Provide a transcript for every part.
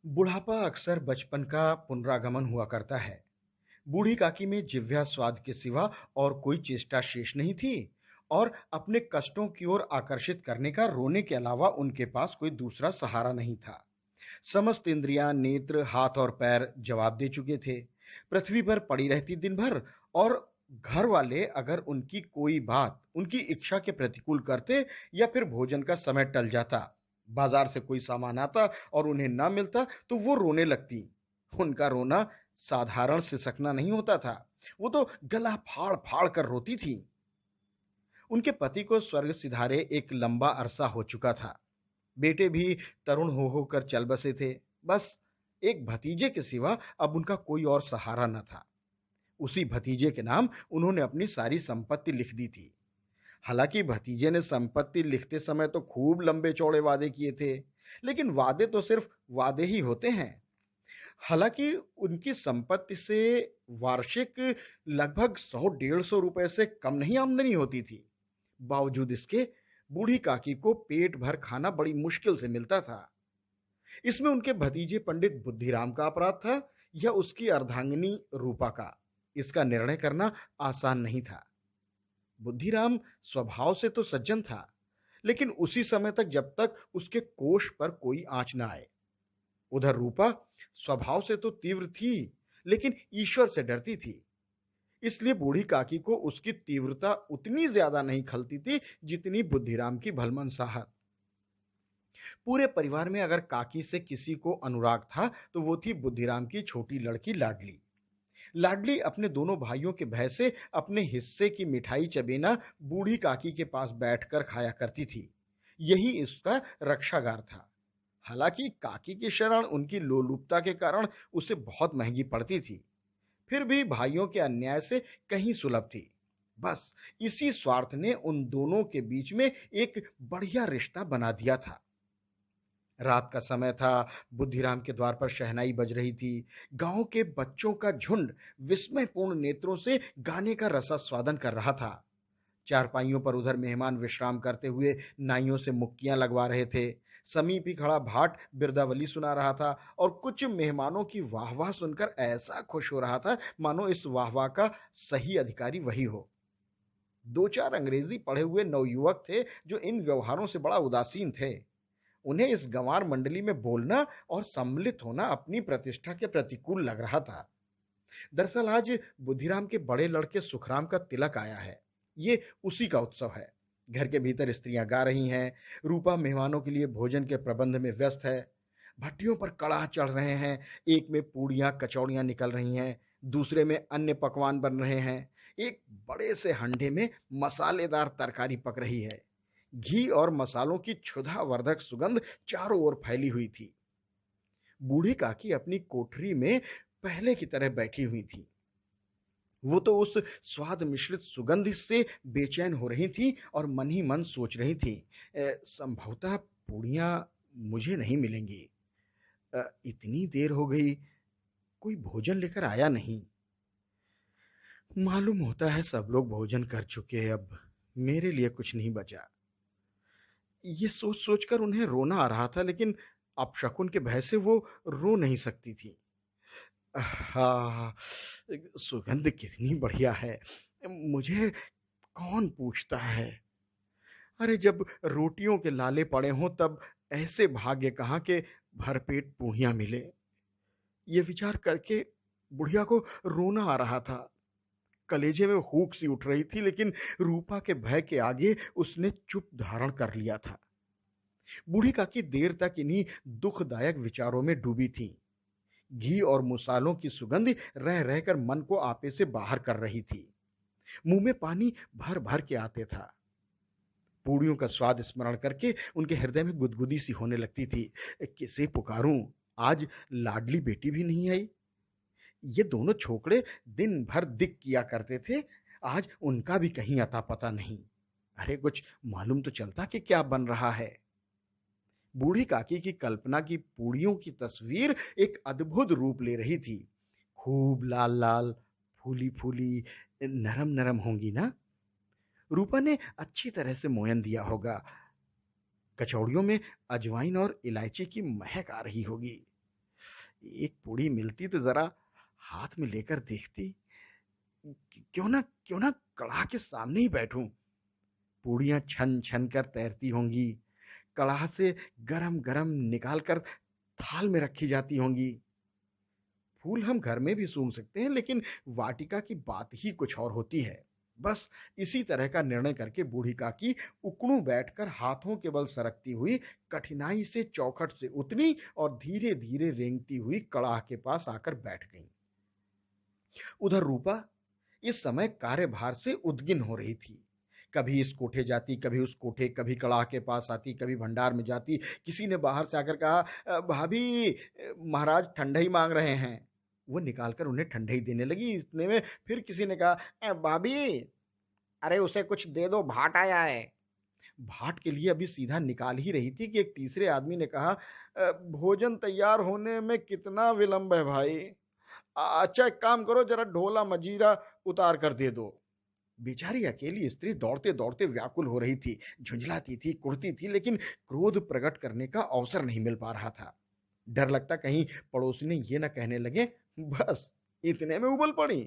बुढ़ापा अक्सर बचपन का पुनरागमन हुआ करता है। बूढ़ी काकी में जिह्वा स्वाद के सिवा और कोई चेष्टा शेष नहीं थी और अपने कष्टों की ओर आकर्षित करने का रोने के अलावा उनके पास कोई दूसरा सहारा नहीं था। समस्त इंद्रियां, नेत्र, हाथ और पैर जवाब दे चुके थे। पृथ्वी पर पड़ी रहती दिन भर और घर वाले अगर उनकी कोई बात उनकी इच्छा के प्रतिकूल करते या फिर भोजन का समय टल जाता, बाजार से कोई सामान आता और उन्हें ना मिलता तो वो रोने लगती। उनका रोना साधारण सिसकना नहीं होता था, वो तो गला फाड़ फाड़ कर रोती थी। उनके पति को स्वर्ग सिधारे एक लंबा अरसा हो चुका था। बेटे भी तरुण हो होकर चल बसे थे। बस एक भतीजे के सिवा अब उनका कोई और सहारा न था। उसी भतीजे के नाम उन्होंने अपनी सारी संपत्ति लिख दी थी। हालांकि भतीजे ने संपत्ति लिखते समय तो खूब लंबे चौड़े वादे किए थे, लेकिन वादे तो सिर्फ वादे ही होते हैं। हालांकि उनकी संपत्ति से वार्षिक लगभग 100-150 रुपए से कम नहीं आमदनी होती थी। बावजूद इसके बूढ़ी काकी को पेट भर खाना बड़ी मुश्किल से मिलता था। इसमें उनके भतीजे पंडित बुद्धिराम का अपराध था या उसकी अर्धांगिनी रूपा का, इसका निर्णय करना आसान नहीं था। बुद्धिराम स्वभाव से तो सज्जन था, लेकिन उसी समय तक जब तक उसके कोष पर कोई आंच ना आए। उधर रूपा स्वभाव से तो तीव्र थी, लेकिन ईश्वर से डरती थी। इसलिए बूढ़ी काकी को उसकी तीव्रता उतनी ज्यादा नहीं खलती थी जितनी बुद्धिराम की भलमनसाहत। पूरे परिवार में अगर काकी से किसी को अनुराग था तो वो थी बुद्धिराम की छोटी लड़की लाडली। लाडली अपने दोनों भाइयों के भय से अपने हिस्से की मिठाई चबेना बूढ़ी काकी के पास बैठकर खाया करती थी। यही इसका रक्षागार था। हालांकि काकी की शरण उनकी लोलुपता के कारण उसे बहुत महंगी पड़ती थी, फिर भी भाइयों के अन्याय से कहीं सुलभ थी। बस इसी स्वार्थ ने उन दोनों के बीच में एक बढ़िया रिश्ता बना दिया था। रात का समय था। बुद्धिराम के द्वार पर शहनाई बज रही थी। गांव के बच्चों का झुंड विस्मयपूर्ण नेत्रों से गाने का रसास्वादन कर रहा था। चारपाइयों पर उधर मेहमान विश्राम करते हुए नाइयों से मुक्कियां लगवा रहे थे। समीप ही खड़ा भाट बिरदावली सुना रहा था और कुछ मेहमानों की वाहवाह सुनकर ऐसा खुश हो रहा था मानो इस वाहवाह का सही अधिकारी वही हो। दो चार अंग्रेजी पढ़े हुए नवयुवक थे जो इन व्यवहारों से बड़ा उदासीन थे। उन्हें इस गंवार मंडली में बोलना और सम्मिलित होना अपनी प्रतिष्ठा के प्रतिकूल लग रहा था। दरअसल आज बुद्धिराम के बड़े लड़के सुखराम का तिलक आया है। ये उसी का उत्सव है। घर के भीतर स्त्रियां गा रही हैं। रूपा मेहमानों के लिए भोजन के प्रबंध में व्यस्त है। भट्टियों पर कड़ाह चढ़ रहे हैं। एक में पूड़ियां कचौड़ियां निकल रही हैं, दूसरे में अन्य पकवान बन रहे हैं। एक बड़े से हंडे में मसालेदार तरकारी पक रही है। घी और मसालों की क्षुधावर्धक सुगंध चारों ओर फैली हुई थी। बूढ़ी काकी अपनी कोठरी में पहले की तरह बैठी हुई थी। वो तो उस स्वाद मिश्रित सुगंध से बेचैन हो रही थी और मन ही मन सोच रही थी, संभवतः पूड़ियाँ मुझे नहीं मिलेंगी। इतनी देर हो गई, कोई भोजन लेकर आया नहीं। मालूम होता है सब लोग भोजन कर चुके, अब मेरे लिए कुछ नहीं बचा। ये सोच सोचकर उन्हें रोना आ रहा था, लेकिन अपशकुन के भय से वो रो नहीं सकती थी। हाँ, सुगंध कितनी बढ़िया है, मुझे कौन पूछता है। अरे जब रोटियों के लाले पड़े हों तब ऐसे भाग्य कहाँ के भरपेट पूड़ियां मिले। ये विचार करके बुढ़िया को रोना आ रहा था। कलेजे में हूक सी उठ रही थी, लेकिन रूपा के भय के आगे उसने चुप धारण कर लिया था। बूढ़ी काकी देर तक इन्हीं दुखदायक विचारों में डूबी थी। घी और मसालों की सुगंध रह रहकर मन को आपे से बाहर कर रही थी। मुंह में पानी भर भर के आते था। पूड़ियों का स्वाद स्मरण करके उनके हृदय में गुदगुदी सी होने लगती थी। किसे पुकारूं, आज लाडली बेटी भी नहीं आई। ये दोनों छोकरे दिन भर दिक किया करते थे, आज उनका भी कहीं अता पता नहीं। अरे कुछ मालूम तो चलता कि क्या बन रहा है। बूढ़ी काकी की कल्पना की पूड़ियों की तस्वीर एक अद्भुत रूप ले रही थी। खूब लाल लाल, फूली फूली, नरम नरम होंगी ना। रूपा ने अच्छी तरह से मोयन दिया होगा। कचौड़ियों में अजवाइन और इलायची की महक आ रही होगी। एक पूड़ी मिलती तो जरा हाथ में लेकर देखती। क्यों ना कड़ाह के सामने ही बैठूं। पूड़ियां छन छन कर तैरती होंगी, कड़ाह से गरम गरम निकाल कर थाल में रखी जाती होंगी। फूल हम घर में भी सूंघ सकते हैं, लेकिन वाटिका की बात ही कुछ और होती है। बस इसी तरह का निर्णय करके बूढ़ी काकी उकड़ू बैठकर हाथों के बल सरकती हुई कठिनाई से चौखट से उतरी और धीरे धीरे रेंगती हुई कड़ाह के पास आकर बैठ गई। उधर रूपा इस समय कार्यभार से उद्विग्न हो रही थी। कभी इस कोठे जाती, कभी उस कोठे, कभी कड़ाह के पास आती, कभी भंडार में जाती। किसी ने बाहर से आकर कहा, भाभी, महाराज ठंडई मांग रहे हैं। वो निकालकर उन्हें ठंडई देने लगी। इतने में फिर किसी ने कहा, भाभी, अरे उसे कुछ दे दो, भाट आया है। भाट के लिए अभी सीधा निकाल ही रही थी कि एक तीसरे आदमी ने कहा, भोजन तैयार होने में कितना विलंब है भाई। अच्छा एक काम करो, जरा ढोला मजीरा उतार कर दे दो। बेचारी अकेली स्त्री दौड़ते दौड़ते व्याकुल हो रही थी, झुंझलाती थी, कुढ़ती थी, लेकिन क्रोध प्रकट करने का अवसर नहीं मिल पा रहा था। डर लगता कहीं पड़ोसी ने ये न कहने लगे, बस इतने में उबल पड़ी।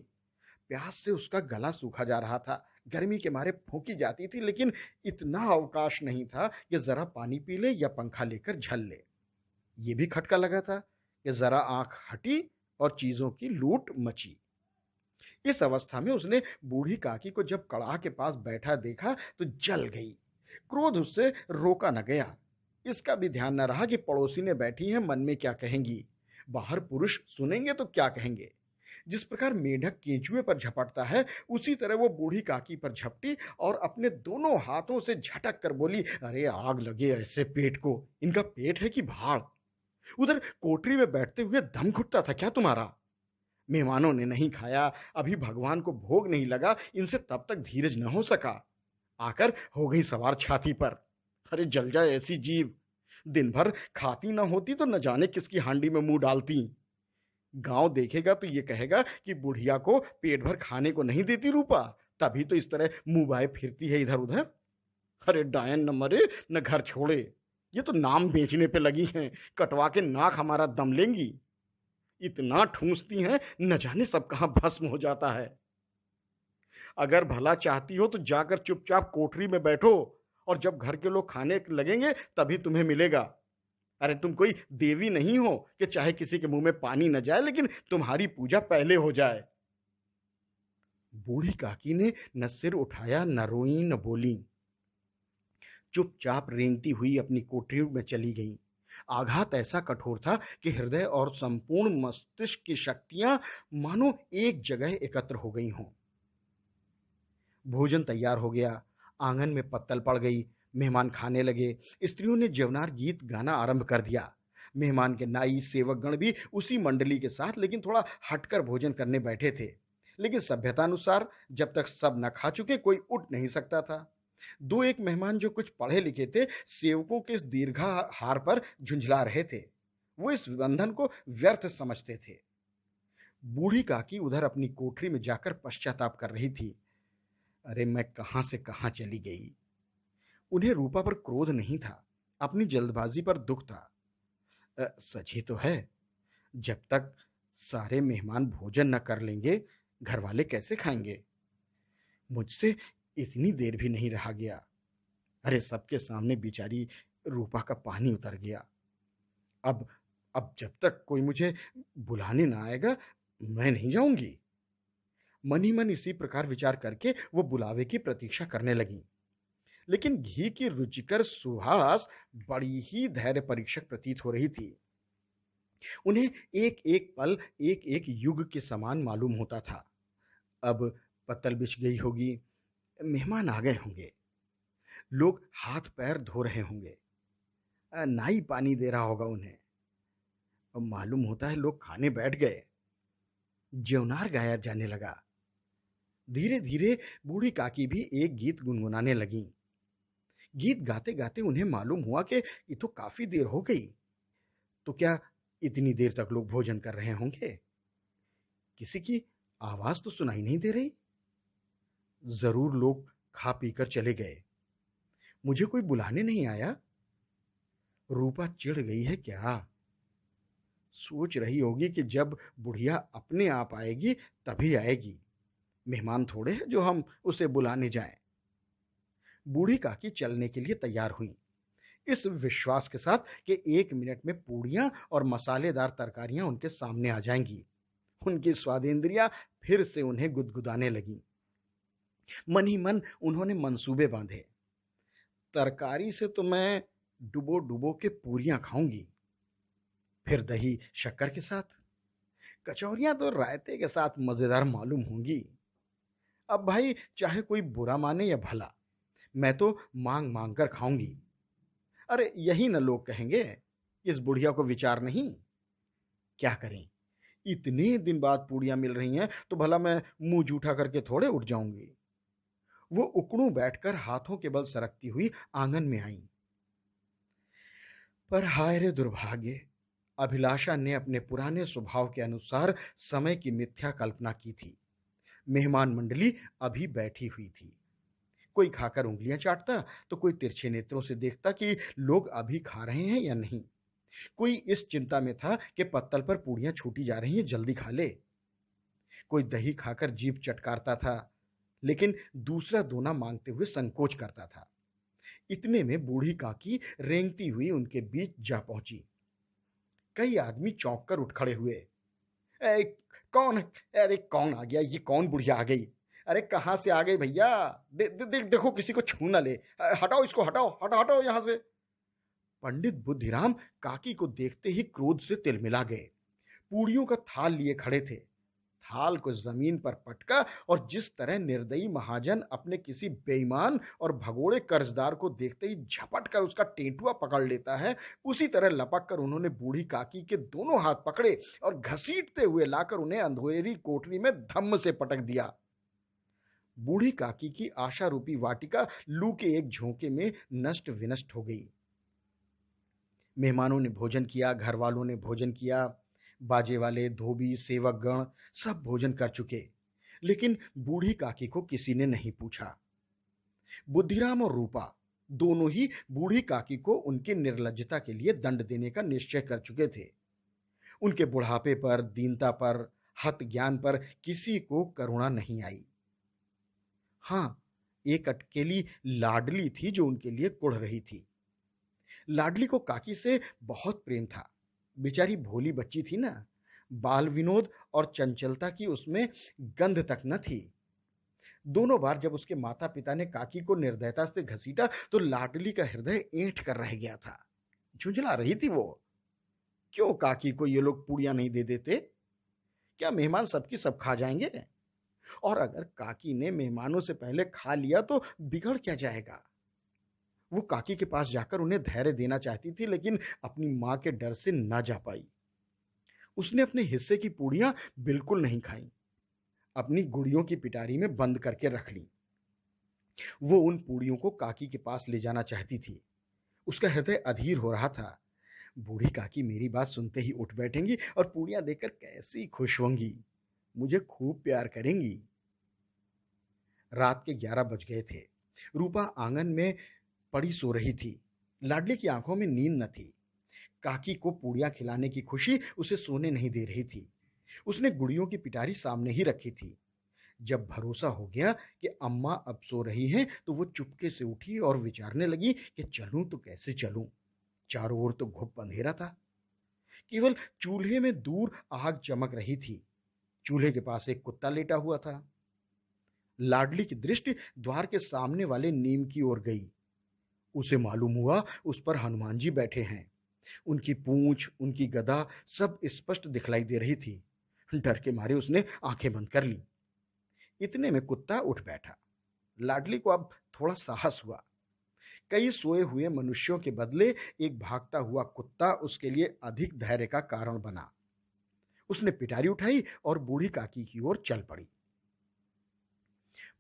प्यास से उसका गला सूखा जा रहा था, गर्मी के मारे फूंकी जाती थी, लेकिन इतना अवकाश नहीं था कि जरा पानी पी ले या पंखा लेकर झल ले। ये भी खटका लगा था कि जरा आंख हटी और चीजों की लूट मची। इस अवस्था में उसने बूढ़ी काकी को जब कड़ाह के पास बैठा देखा तो जल गई। क्रोध उससे रोका न गया। इसका भी ध्यान न रहा कि पड़ोसी ने बैठी हैं, मन में क्या कहेंगी, बाहर पुरुष सुनेंगे तो क्या कहेंगे। जिस प्रकार मेढक केंचुए पर झपटता है, उसी तरह वो बूढ़ी काकी पर झपटी और अपने दोनों हाथों से झटक कर बोली, अरे आग लगे ऐसे पेट को, इनका पेट है कि भाड़। उधर कोठरी में बैठते हुए दम घुटता था क्या तुम्हारा? मेहमानों ने नहीं खाया, अभी भगवान को भोग नहीं लगा, इनसे तब तक धीरज न हो सका। आकर हो गई सवार छाती पर। अरे जल जाए ऐसी जीव, दिन भर खाती ना होती तो न जाने किसकी हांडी में मुंह डालती। गांव देखेगा तो ये कहेगा कि बुढ़िया को पेट भर खाने को नहीं देती रूपा, तभी तो इस तरह मुंह बाए फिरती है इधर उधर। अरे डायन न मरे न घर छोड़े, ये तो नाम बेचने पे लगी हैं, कटवा के नाक हमारा दम लेंगी। इतना ठूंसती हैं, न जाने सब कहां भस्म हो जाता है। अगर भला चाहती हो तो जाकर चुपचाप कोठरी में बैठो, और जब घर के लोग खाने लगेंगे तभी तुम्हें मिलेगा। अरे तुम कोई देवी नहीं हो कि चाहे किसी के मुंह में पानी न जाए, लेकिन तुम्हारी पूजा पहले हो जाए। बूढ़ी काकी ने न सिर उठाया, न रोई, न बोली। चुपचाप रेंगती हुई अपनी कोठरी में चली गई। आघात ऐसा कठोर था कि हृदय और संपूर्ण मस्तिष्क की शक्तियां मानो एक जगह एकत्र हो गई हों। भोजन तैयार हो गया, आंगन में पत्तल पड़ गई, मेहमान खाने लगे। स्त्रियों ने जवनार गीत गाना आरंभ कर दिया। मेहमान के नाई सेवकगण भी उसी मंडली के साथ, लेकिन थोड़ा हटकर भोजन करने बैठे थे। लेकिन सभ्यतानुसार जब तक सब न खा चुके कोई उठ नहीं सकता था। दो एक मेहमान जो कुछ पढ़े लिखे थे, सेवकों के इस दीर्घाहार पर झुंझला रहे थे। वो इस बंधन को व्यर्थ समझते थे। बूढ़ी काकी उधर अपनी कोठरी में जाकर पश्चाताप कर रही थी। अरे मैं कहां से कहां चली गई। उन्हें रूपा पर क्रोध नहीं था, अपनी जल्दबाजी पर दुख था। सच ही तो है, जब तक सारे मेहमान भोजन न कर लेंगे घर वाले कैसे खाएंगे। मुझसे इतनी देर भी नहीं रहा गया। अरे सबके सामने बेचारी रूपा का पानी उतर गया। अब अब जब तक कोई मुझे बुलाने ना आएगा मैं नहीं जाऊंगी। मन ही मन इसी प्रकार विचार करके वो बुलावे की प्रतीक्षा करने लगी। लेकिन घी की रुचिकर सुहास बड़ी ही धैर्य परीक्षक प्रतीत हो रही थी। उन्हें एक एक पल एक एक युग के समान मालूम होता था। अब पत्तल बिछ गई होगी, मेहमान आ गए होंगे, लोग हाथ पैर धो रहे होंगे, नाई पानी दे रहा होगा उन्हें। अब मालूम होता है लोग खाने बैठ गए। ज्योनार गाया जाने लगा। धीरे धीरे बूढ़ी काकी भी एक गीत गुनगुनाने लगी। गीत गाते गाते उन्हें मालूम हुआ कि ये तो काफी देर हो गई। तो क्या इतनी देर तक लोग भोजन कर रहे होंगे? किसी की आवाज तो सुनाई नहीं दे रही। जरूर लोग खा पीकर चले गए, मुझे कोई बुलाने नहीं आया। रूपा चिढ़ गई है क्या? सोच रही होगी कि जब बुढ़िया अपने आप आएगी तभी आएगी, मेहमान थोड़े हैं जो हम उसे बुलाने जाएं। बूढ़ी काकी चलने के लिए तैयार हुई, इस विश्वास के साथ कि 1 मिनट में पूड़ियां और मसालेदार तरकारियां उनके सामने आ जाएंगी। उनकी स्वादेंद्रियां फिर से उन्हें गुदगुदाने लगीं। मन ही मन उन्होंने मंसूबे बांधे। तरकारी से तो मैं डुबो डुबो के पूरियां खाऊंगी, फिर दही शक्कर के साथ, कचौरियां तो रायते के साथ मजेदार मालूम होंगी। अब भाई चाहे कोई बुरा माने या भला, मैं तो मांग मांग कर खाऊंगी। अरे यही न लोग कहेंगे, इस बुढ़िया को विचार नहीं। क्या करें, इतने दिन बाद पूड़ियां मिल रही हैं तो भला मैं मुंह जूठा करके थोड़े उठ जाऊंगी। वो उकड़ू बैठकर हाथों के बल सरकती हुई आंगन में आई। पर हाय रे दुर्भाग्य, अभिलाषा ने अपने पुराने स्वभाव के अनुसार समय की मिथ्या कल्पना की थी। मेहमान मंडली अभी बैठी हुई थी। कोई खाकर उंगलियां चाटता तो कोई तिरछे नेत्रों से देखता कि लोग अभी खा रहे हैं या नहीं। कोई इस चिंता में था कि पत्तल पर पूड़ियां छूटी जा रही हैं, जल्दी खा ले। कोई दही खाकर जीभ चटकारता था, लेकिन दूसरा दोना मांगते हुए संकोच करता था। इतने में बूढ़ी काकी रेंगती हुई उनके बीच जा पहुंची। कई आदमी चौंक कर उठ खड़े हुए। "ए, कौन है? अरे कौन आ गया? ये कौन बुढ़िया आ गई? अरे कहाँ से आ गई भैया? देखो किसी को छू ना ले। हटाओ इसको, हटाओ हटाओ हटाओ यहां से।" पंडित बुद्धिराम काकी को देखते ही क्रोध से तिलमिला गए। पूड़ियों का थाल लिए खड़े थे। थाल को जमीन पर पटका और जिस तरह निर्दयी महाजन अपने किसी बेईमान और भगोड़े कर्जदार को देखते ही झपट कर उसका टेंटुआ पकड़ लेता है, उसी तरह लपक कर उन्होंने बूढ़ी काकी के दोनों हाथ पकड़े और घसीटते हुए लाकर उन्हें अंधेरी कोठरी में धम्म से पटक दिया। बूढ़ी काकी की आशा रूपी वाटिका लू के एक झोंके में नष्ट विनष्ट हो गई। मेहमानों ने भोजन किया, घर वालों ने भोजन किया, बाजे वाले, धोबी, सेवक गण सब भोजन कर चुके, लेकिन बूढ़ी काकी को किसी ने नहीं पूछा। बुद्धिराम और रूपा दोनों ही बूढ़ी काकी को उनकी निर्लज्जता के लिए दंड देने का निश्चय कर चुके थे। उनके बुढ़ापे पर, दीनता पर, हत ज्ञान पर किसी को करुणा नहीं आई। हां, एक अकेली लाडली थी जो उनके लिए कुढ़ रही थी। लाडली को काकी से बहुत प्रेम था। बेचारी भोली बच्ची थी ना, बाल विनोद और चंचलता की उसमें गंध तक न थी। दोनों बार जब उसके माता पिता ने काकी को निर्दयता से घसीटा तो लाडली का हृदय ऐंठ कर रह गया था। झुंझला रही थी वो, क्यों काकी को ये लोग पूड़ियां नहीं दे देते? क्या मेहमान सबकी सब खा जाएंगे? और अगर काकी ने मेहमानों से पहले खा लिया तो बिगड़ क्या जाएगा? वो काकी के पास जाकर उन्हें धैर्य देना चाहती थी, लेकिन अपनी मां के डर से ना जा पाई। उसने अपने हिस्से की पूड़ियां बिल्कुल नहीं खाई, अपनी गुड़ियों की पिटारी में बंद करके रख ली। वो उन पूड़ियों को काकी के पास ले जाना चाहती थी। उसका हृदय अधीर हो रहा था। बूढ़ी काकी मेरी बात सुनते ही उठ बैठेंगी और पूड़ियां देखकर कैसी खुश होंगी, मुझे खूब प्यार करेंगी। रात के 11 बज गए थे। रूपा आंगन में पड़ी सो रही थी। लाडली की आंखों में नींद न थी। काकी को पूड़ियां खिलाने की खुशी उसे सोने नहीं दे रही थी। उसने गुड़ियों की पिटारी सामने ही रखी थी। जब भरोसा हो गया कि अम्मा अब सो रही हैं, तो वो चुपके से उठी और विचारने लगी कि चलूं तो कैसे चलूं। चारों ओर तो घुप अंधेरा था। केवल चूल्हे में दूर आग चमक रही थी। चूल्हे के पास एक कुत्ता लेटा हुआ था। लाडली की दृष्टि द्वार के सामने वाले नीम की ओर गई। उसे मालूम हुआ उस पर हनुमान जी बैठे हैं। उनकी पूंछ, उनकी गदा सब स्पष्ट दिखलाई दे रही थी। डर के मारे उसने आंखें बंद कर ली। इतने में कुत्ता उठ बैठा। लाडली को अब थोड़ा साहस हुआ। कई सोए हुए मनुष्यों के बदले एक भागता हुआ कुत्ता उसके लिए अधिक धैर्य का कारण बना। उसने पिटारी उठाई और बूढ़ी काकी की ओर चल पड़ी।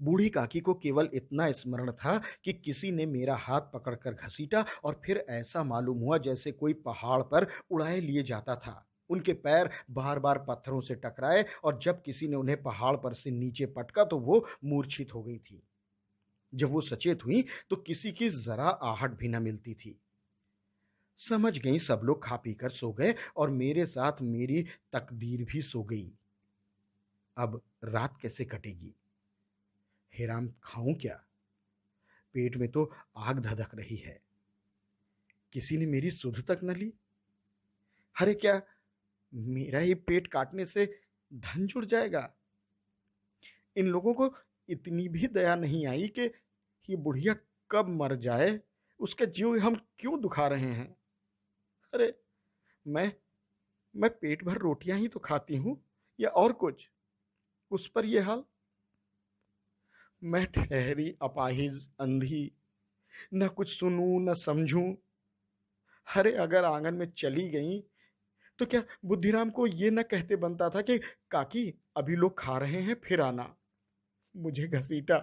बूढ़ी काकी को केवल इतना स्मरण था कि किसी ने मेरा हाथ पकड़कर घसीटा और फिर ऐसा मालूम हुआ जैसे कोई पहाड़ पर उड़ाए लिए जाता था। उनके पैर बार बार पत्थरों से टकराए और जब किसी ने उन्हें पहाड़ पर से नीचे पटका तो वो मूर्छित हो गई थी। जब वो सचेत हुई तो किसी की जरा आहट भी न मिलती थी। समझ गई सब लोग खा पी कर सो गए और मेरे साथ मेरी तकदीर भी सो गई। अब रात कैसे कटेगी? हेराम खाऊं क्या? पेट में तो आग धधक रही है। किसी ने मेरी सुध तक न ली। अरे क्या मेरा ही पेट काटने से धन जुड़ जाएगा? इन लोगों को इतनी भी दया नहीं आई कि ये बुढ़िया कब मर जाए, उसका जीव हम क्यों दुखा रहे हैं? अरे मैं मैं पेट भर रोटियां ही तो खाती हूं, या और कुछ। उस पर यह हाल। मैं ठहरी अपाहिज अंधी, न कुछ सुनूं न समझूं। अरे अगर आंगन में चली गई तो क्या बुद्धिराम को ये न कहते बनता था कि काकी अभी लोग खा रहे हैं, फिर आना। मुझे घसीटा,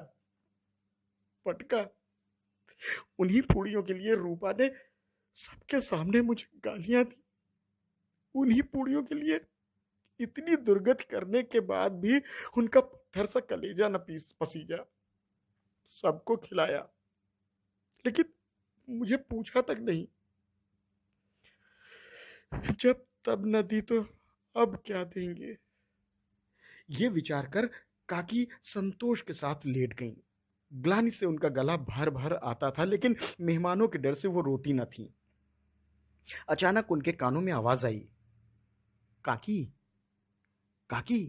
पटका। उन्हीं पूड़ियों के लिए रूपा ने सबके सामने मुझे गालियां दी। उन्हीं पूड़ियों के लिए इतनी दुर्गति करने के बाद भी उनका पत्थर सा कलेजा न पीस पसीजा। सबको खिलाया, लेकिन मुझे पूछा तक नहीं। जब तब न दी तो अब क्या देंगे? ये विचार कर काकी संतोष के साथ लेट गईं। ग्लानि से उनका गला भर भर आता था, लेकिन मेहमानों के डर से वो रोती न थी। अचानक उनके कानों में आवाज आई, काकी, काकी,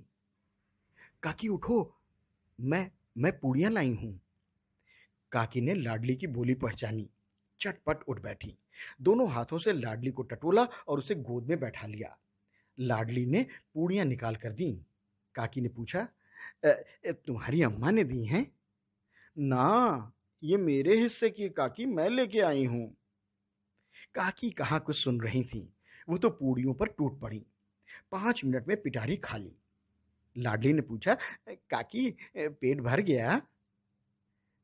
काकी उठो, मैं पूड़ियां लाई हूं। काकी ने लाडली की बोली पहचानी, चटपट उठ बैठी, दोनों हाथों से लाडली को टटोला और उसे गोद में बैठा लिया। लाडली ने पूड़ियां निकाल कर दी। काकी ने पूछा, तुम्हारी अम्मा ने दी हैं? ना, ये मेरे हिस्से की काकी, मैं लेके आई हूं। काकी कहाँ कुछ सुन रही थी, वो तो पूड़ियों पर टूट पड़ी। 5 मिनट में पिटारी खा ली। लाडली ने पूछा, काकी पेट भर गया?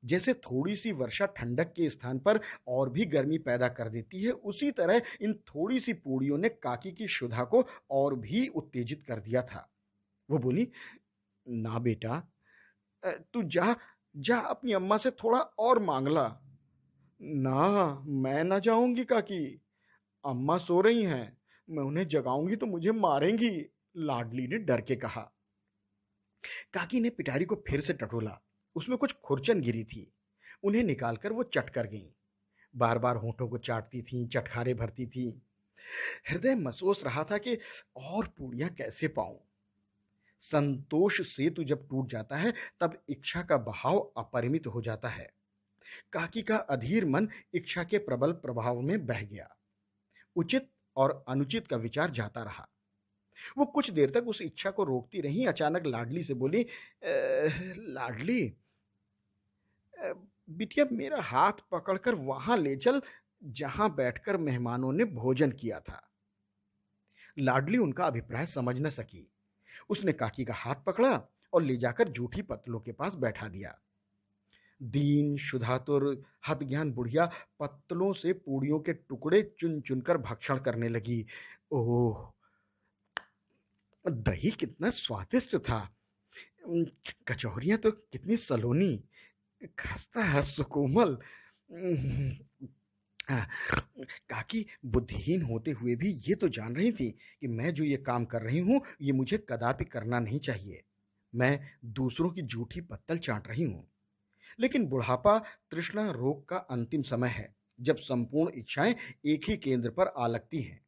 जैसे थोड़ी सी वर्षा ठंडक के स्थान पर और भी गर्मी पैदा कर देती है, उसी तरह इन थोड़ी सी पूड़ियों ने काकी की क्षुधा को और भी उत्तेजित कर दिया था। वो बोली, ना बेटा, तू जा जा अपनी अम्मा से थोड़ा और मांग ला। ना, मैं ना जाऊंगी काकी, अम्मा सो रही हैं, मैं उन्हें जगाऊंगी तो मुझे मारेंगी, लाडली ने डर के कहा। काकी ने पिटारी को फिर से टटोला, उसमें कुछ खुरचन गिरी थी। उन्हें निकालकर वो चट कर गईं। बार बार होठों को चाटती थीं, चटखारे भरती थीं। हृदय महसूस रहा था कि और पूड़ियां कैसे पाऊं। संतोष सेतु जब टूट जाता है तब इच्छा का बहाव अपरिमित हो जाता है। काकी का अधीर मन इच्छा के प्रबल प्रभाव में बह गया। उचित और अनुचित का विचार जाता रहा। वो कुछ देर तक उस इच्छा को रोकती रही। अचानक लाडली से बोली, लाडली, बिटिया मेरा हाथ पकड़कर वहां ले चल जहां बैठकर मेहमानों ने भोजन किया था। लाडली उनका अभिप्राय समझ न सकी। उसने काकी का हाथ पकड़ा और ले जाकर जूठी पत्तलों के पास बैठा दिया। दीन शुधातुर हतज्ञान बुढ़िया पत्तलों से पूड़ियों के टुकड़े चुन चुनकर भक्षण करने लगी। ओह, दही कितना स्वादिष्ट था। कचौरियां तो कितनी सलोनी, खस्ता है, सुकोमल। काकी बुद्धिहीन होते हुए भी ये तो जान रही थी कि मैं जो ये काम कर रही हूं ये मुझे कदापि करना नहीं चाहिए। मैं दूसरों की जूठी पत्तल चाट रही हूं। लेकिन बुढ़ापा तृष्णा रोग का अंतिम समय है, जब संपूर्ण इच्छाएं एक ही केंद्र पर आ लगती हैं।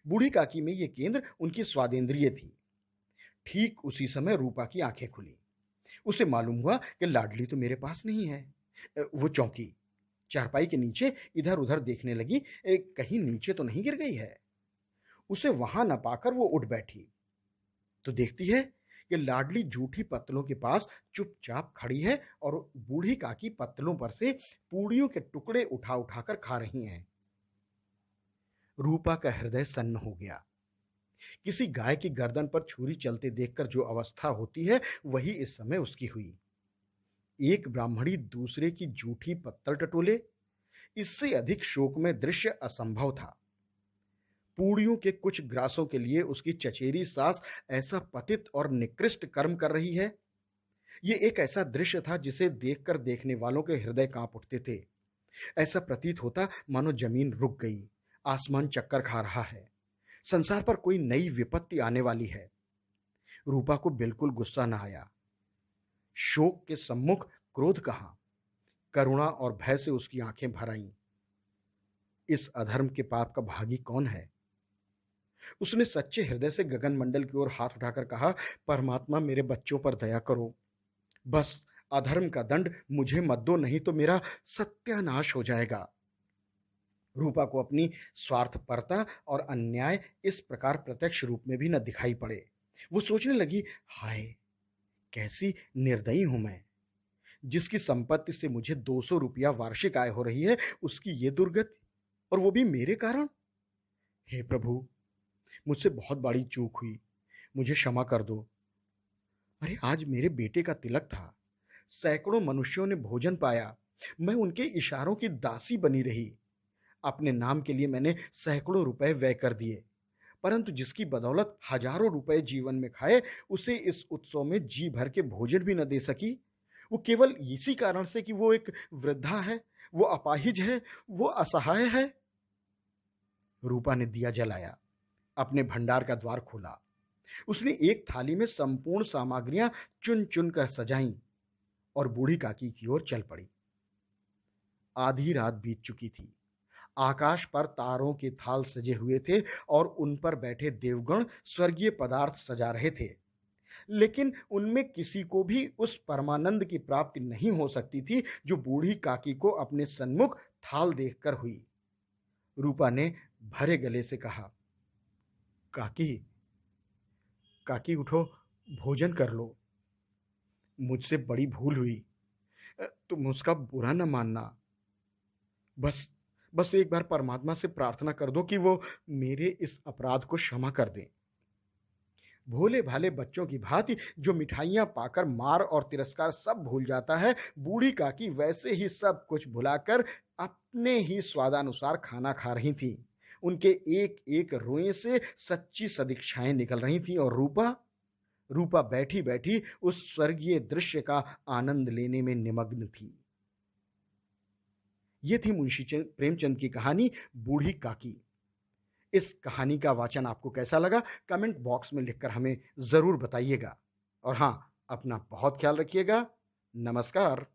बूढ़ी काकी में ये केंद्र उनकी स्वादेंद्रिय थी। ठीक उसी समय रूपा की आंखें खुली। उसे मालूम हुआ कि लाडली तो मेरे पास नहीं है। वो चौंकी, चारपाई के नीचे इधर उधर देखने लगी, कहीं नीचे तो नहीं गिर गई है। उसे वहां न पाकर वो उठ बैठी तो देखती है कि लाडली जूठी पत्तलों के पास चुपचाप खड़ी है और बूढ़ी काकी पत्तलों पर से पूड़ियों के टुकड़े उठा उठाकर खा रही हैं। रूपा का हृदय सन्न हो गया। किसी गाय की गर्दन पर छुरी चलते देखकर जो अवस्था होती है वही इस समय उसकी हुई। एक ब्राह्मणी दूसरे की जूठी पत्तल टटोले, इससे अधिक शोकमय दृश्य असंभव था। पूड़ियों के कुछ ग्रासों के लिए उसकी चचेरी सास ऐसा पतित और निकृष्ट कर्म कर रही है। यह एक ऐसा दृश्य था जिसे देखकर देखने वालों के हृदय कांप उठते थे। ऐसा प्रतीत होता मानो जमीन रुक गई, आसमान चक्कर खा रहा है। संसार पर कोई नई विपत्ति आने वाली है। रूपा को बिल्कुल गुस्सा न आया। शोक के सम्मुख क्रोध कहाँ, करुणा और भय से उसकी आंखें भर आईं। इस अधर्म के पाप का भागी कौन है? उसने सच्चे हृदय से गगन मंडल की ओर हाथ उठाकर कहा, परमात्मा मेरे बच्चों पर दया करो। बस अधर्म का दंड मुझे मत दो, नहीं तो मेरा सत्यानाश हो जाएगा। रूपा को अपनी स्वार्थपरता और अन्याय इस प्रकार प्रत्यक्ष रूप में भी न दिखाई पड़े। वो सोचने लगी, हाय कैसी निर्दयी हूं मैं। जिसकी संपत्ति से मुझे 200 रुपया वार्षिक आय हो रही है, उसकी ये दुर्गति, और वो भी मेरे कारण। हे प्रभु, मुझसे बहुत बड़ी चूक हुई, मुझे क्षमा कर दो। अरे आज मेरे बेटे का तिलक था। सैकड़ों मनुष्यों ने भोजन पाया, मैं उनके इशारों की दासी बनी रही। अपने नाम के लिए मैंने सैकड़ों रुपए व्यय कर दिए, परंतु जिसकी बदौलत हजारों रुपए जीवन में खाए, उसे इस उत्सव में जी भर के भोजन भी न दे सकी। वो केवल इसी कारण से कि वो एक वृद्धा है, वो अपाहिज है, वो असहाय है। रूपा ने दिया जलाया, अपने भंडार का द्वार खोला। उसने एक थाली में संपूर्ण सामग्रियां चुन चुन कर सजाईं और बूढ़ी काकी की ओर चल पड़ी। आधी रात बीत चुकी थी। आकाश पर तारों के थाल सजे हुए थे और उन पर बैठे देवगण स्वर्गीय पदार्थ सजा रहे थे, लेकिन उनमें किसी को भी उस परमानंद की प्राप्ति नहीं हो सकती थी जो बूढ़ी काकी को अपने सन्मुख थाल देखकर हुई। रूपा ने भरे गले से कहा, काकी, काकी उठो, भोजन कर लो। मुझसे बड़ी भूल हुई, तुम उसका बुरा न मानना। बस बस एक बार परमात्मा से प्रार्थना कर दो कि वो मेरे इस अपराध को क्षमा कर दें। भोले भाले बच्चों की भांति जो मिठाइयां पाकर मार और तिरस्कार सब भूल जाता है, बूढ़ी काकी वैसे ही सब कुछ भुलाकर अपने ही स्वादानुसार खाना खा रही थी। उनके एक एक रोए से सच्ची सदिच्छाएं निकल रही थीं और रूपा रूपा बैठी बैठी उस स्वर्गीय दृश्य का आनंद लेने में निमग्न थी। ये थी मुंशी प्रेमचंद की कहानी बूढ़ी काकी। इस कहानी का वाचन आपको कैसा लगा, कमेंट बॉक्स में लिखकर हमें जरूर बताइएगा। और हाँ, अपना बहुत ख्याल रखिएगा। नमस्कार।